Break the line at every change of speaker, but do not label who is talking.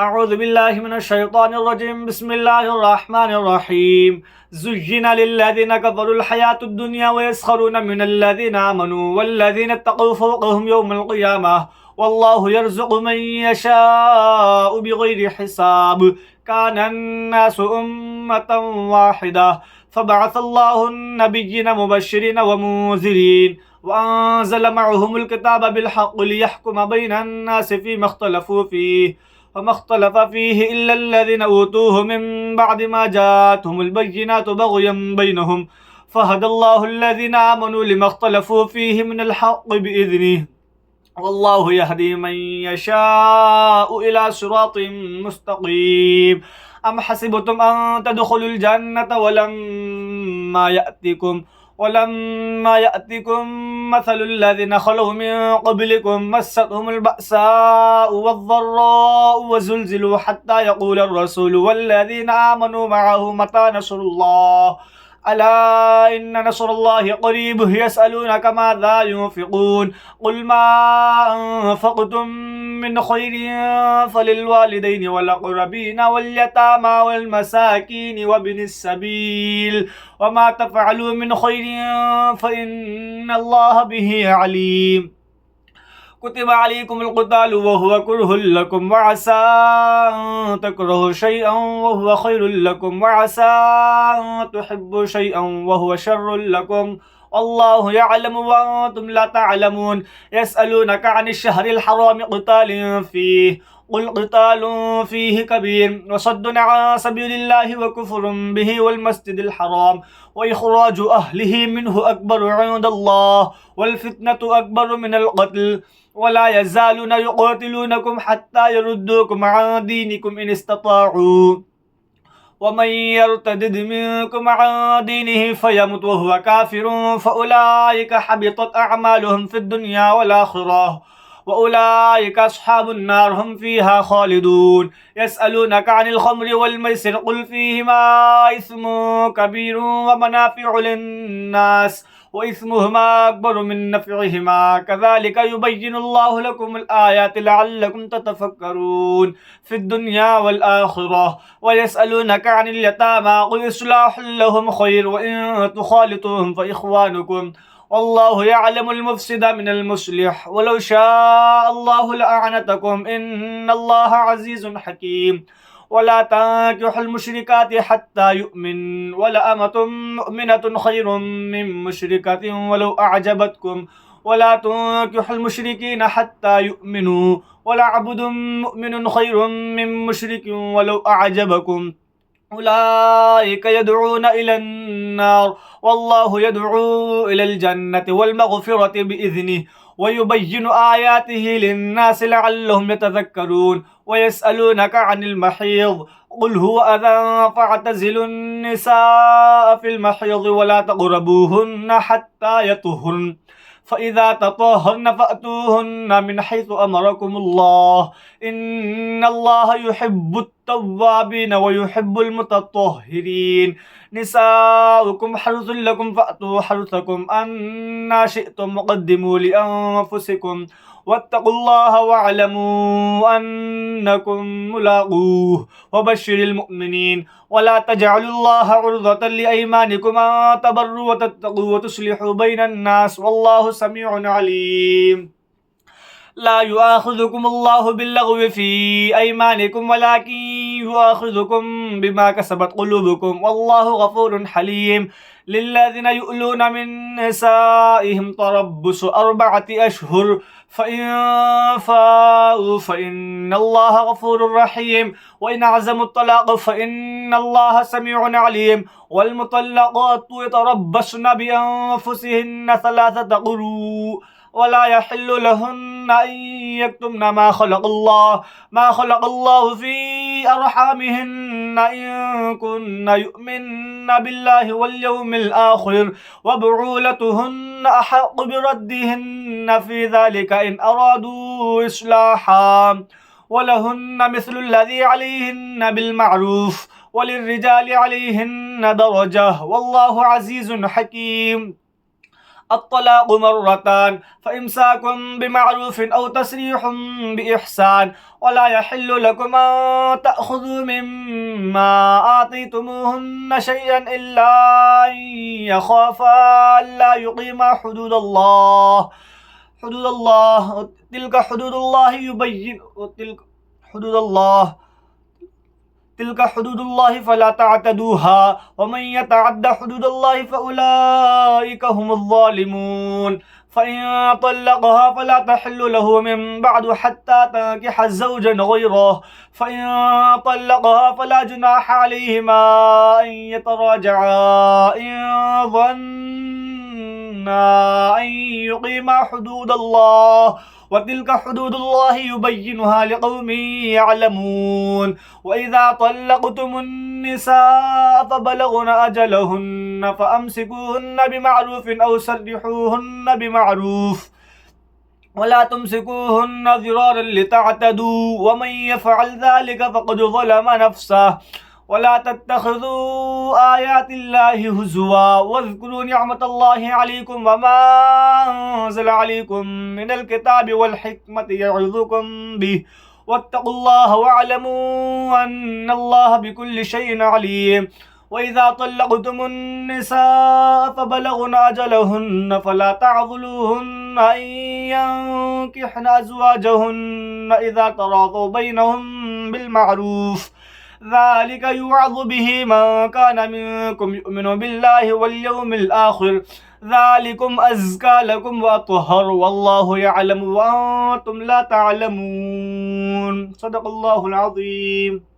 أعوذ بالله من الشيطان الرجيم بسم الله الرحمن الرحيم زين للذين كفروا الحياة الدنيا ويسخرون من الذين آمنوا والذين اتقوا فوقهم يوم القيامة والله يرزق من يشاء بغير حساب كان الناس أمة واحدة فبعث الله النبيين مبشرين ومنذرين وأنزل معهم الكتاب بالحق ليحكم بين الناس فيما اختلفوا فيه فما اختلف فيه إلا الذين أوتوه من بعد ما جاءتهم البينات بغيا بينهم فهدى الله الذين آمنوا لما اختلفوا فيه من الحق بإذنه والله يهدي من يشاء إلى صراط مستقيم أم حسبتم أن تدخلوا الجنة ولما يأتكم مثل الذين خلوا من قبلكم مستهم البأساء والضراء وزلزلوا حتى يقول الرسول والذين آمنوا معه متى نصر الله ألا إن نصر الله قريب يسألونك ماذا ينفقون قل ما أنفقتم من خير فللوالدين والأقربين واليتامى والمساكين وابن السبيل وما تفعلوا من خير فإن الله به عليم كتب عليكم القتال وهو كره لكم وعسى أن تكرهوا شيئا وهو خير لكم وعسى أن تحبوا شيئا وهو شر لكم والله يعلم وأنتم لا تعلمون يسألونك عن الشهر الحرام قتال فيه قل قتال فيه كبير وصد عن سبيل الله وكفر به والمسجد الحرام وإخراج أهله منه أكبر عند الله والفتنة أكبر من القتل ولا يزالون يقاتلونكم حتى يردوكم عن دينكم إن استطاعوا ومن يرتد منكم عن دينه فيمت وهو كافر فأولئك حبطت أعمالهم في الدنيا والآخرة وأولئك أصحاب النار هم فيها خالدون يسألونك عن الخمر والميسر قل فيهما إثم كبير ومنافع للناس وإثمهما أكبر من نفعهما كذلك يبين الله لكم الآيات لعلكم تتفكرون في الدنيا والآخرة ويسألونك عن اليتامى قل إصلاح لهم خير وإن تخالطوهم فإخوانكم والله يعلم المفسد من المصلح ولو شاء الله لأعنتكم إن الله عزيز حكيم ولا تنكحوا المشركات حتى يؤمن ولأمة مؤمنة خير من مشركة ولو أعجبتكم ولا تنكحوا المشركين حتى يؤمنوا ولعبد مؤمن خير من مشرك ولو أعجبكم أولئك يدعون إلى النار والله يدعو إلى الجنة والمغفرة بإذنه ويبين آياته للناس لعلهم يتذكرون ويسألونك عن المحيض قل هو أذى فاعتزلوا النساء في المحيض ولا تقربوهن حتى يطهرن فإذا تطهرن فأتوهن من حيث أمركم الله إن الله يحب التوابين ويحب المتطهرين نساؤكم حرث لكم فأتوا حرثكم أن شئتم وقدموا لأنفسكم واتقوا الله واعلموا أنكم ملاقوه وبشر المؤمنين ولا تجعلوا الله عرضة لأيمانكم أن تبروا وتتقوا وتصلحوا بين الناس والله سميع عليم لا يؤاخذكم الله باللغو في أيمانكم ولكن يؤاخذكم بما كسبت قلوبكم والله غفور حليم للذين يؤلون من نسائهم تربص 4 أشهر فإن فاءوا فإن الله غفور رحيم وإن عزموا الطلاق فإن الله سميع عليم والمطلقات يتربصن بأنفسهن 3 قروء ولا يحل لهن أن يكتمن ما خلق الله في أرحامهن إن كن يؤمن بالله واليوم الآخر وبعولتهن أحق بردهن في ذلك إن أرادوا إصلاحا ولهن مثل الذي عليهن بالمعروف وللرجال عليهن درجة والله عزيز حكيم الطلاق مرتان فإمساك بمعروف أو تسريح بإحسان ولا يحل لكم أن تأخذوا مما آتيتموهن شيئا إلا أن يخافا ألا يقيما حدود الله تلك حدود الله تلك حدود الله فلا تعتدوها ومن يتعد حدود الله فأولئك هم الظالمون فإن طلقها فلا تحل له من بعد حتى تنكح زوجا غيره فإن طلقها فلا جناح عليهما أن يتراجعا إن ظنا أن يقيما حدود الله وتلك حدود الله يبينها لقوم يعلمون وإذا طلقتم النساء فبلغن أجلهن فأمسكوهن بمعروف أو سرحوهن بمعروف ولا تمسكوهن ضرارا لتعتدوا ومن يفعل ذلك فقد ظلم نفسه ولا تتخذوا آيات الله هزوا واذكروا نعمة الله عليكم وما أنزل عليكم من الكتاب والحكمة يعظكم به واتقوا الله واعلموا أن الله بكل شيء عليم وإذا طلقتم النساء فبلغن أجلهن فلا تعضلوهن أن ينكحن أزواجهن إذا تراضوا بينهم بالمعروف ذلك يوعظ به من كان منكم يؤمن بالله واليوم الآخر ذلكم أزكى لكم وأطهر والله يعلم وأنتم لا تعلمون صدق الله العظيم